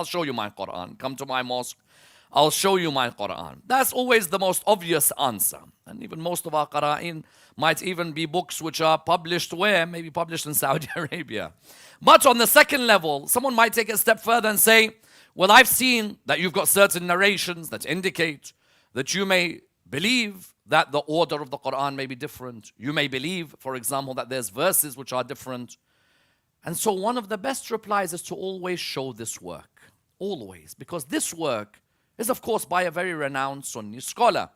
I'll show you my Quran. Come to my mosque, I'll show you my Quran. That's always the most obvious answer. And even most of our Qur'an might even be books which are published where? Maybe published in Saudi Arabia. But on the second level, someone might take it a step further and say, well, I've seen that you've got certain narrations that indicate that you may believe that the order of the Quran may be different. You may believe, for example, that there's verses which are different. And so one of the best replies is to always show this work. Always. Because this work is, of course, by a very renowned Sunni scholar.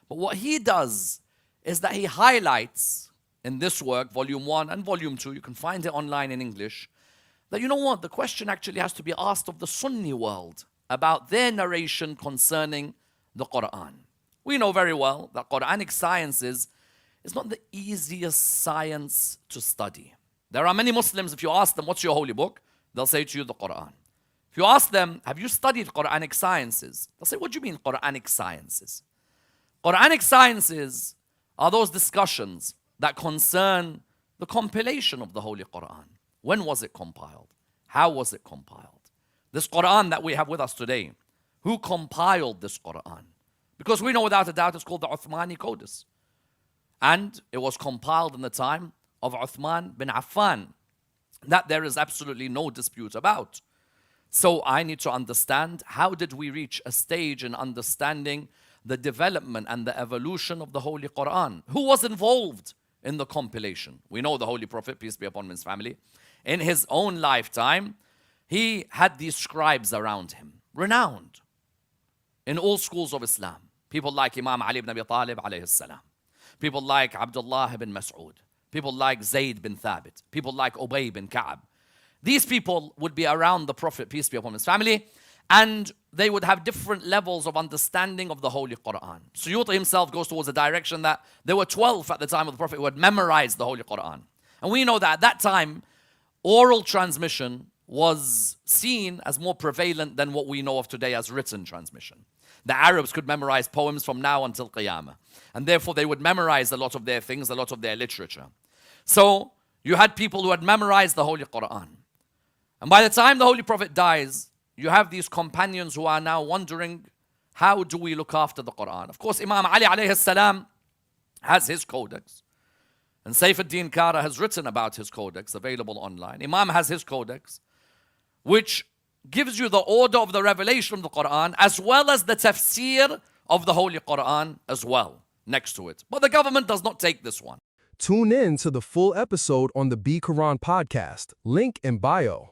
But what he does is that he highlights in this work, volume 1 and volume 2, you can find it online in English, that you know what, the question actually has to be asked of the Sunni world about their narration concerning the Quran. We know very well that Quranic sciences is not the easiest science to study. There are many Muslims, if you ask them, what's your holy book? They'll say to you, the Quran. If you ask them, have you studied Quranic sciences? They'll say, what do you mean Quranic sciences? Quranic sciences are those discussions that concern the compilation of the Holy Quran. When was it compiled? How was it compiled? This Quran that we have with us today, who compiled this Quran? Because we know without a doubt it's called the Uthmani Codex. And it was compiled in the time of Uthman bin Affan. That there is absolutely no dispute about. So I need to understand, how did we reach a stage in understanding the development and the evolution of the Holy Quran? Who was involved in the compilation? We know the Holy Prophet, peace be upon him, his family. In his own lifetime, he had these scribes around him, renowned in all schools of Islam. People like Imam Ali ibn Abi Talib alayhi salam. People like Abdullah ibn Mas'ud. People like Zayd bin Thabit. People like Ubay bin Ka'ab. These people would be around the Prophet, peace be upon his family, and they would have different levels of understanding of the Holy Quran. Suyuti himself goes towards the direction that there were 12 at the time of the Prophet who had memorized the Holy Quran. And we know that at that time, oral transmission was seen as more prevalent than what we know of today as written transmission. The Arabs could memorize poems from now until Qiyamah. And therefore they would memorize a lot of their things, a lot of their literature. So you had people who had memorized the Holy Quran. And by the time the Holy Prophet dies, you have these companions who are now wondering, how do we look after the Quran? Of course, Imam Ali alayhi salam has his codex. And Saifuddin Kara has written about his codex, available online. Imam has his codex, which gives you the order of the revelation of the Quran, as well as the tafsir of the Holy Quran as well, next to it. But the government does not take this one. Tune in to the full episode on the Be Quran podcast. Link in bio.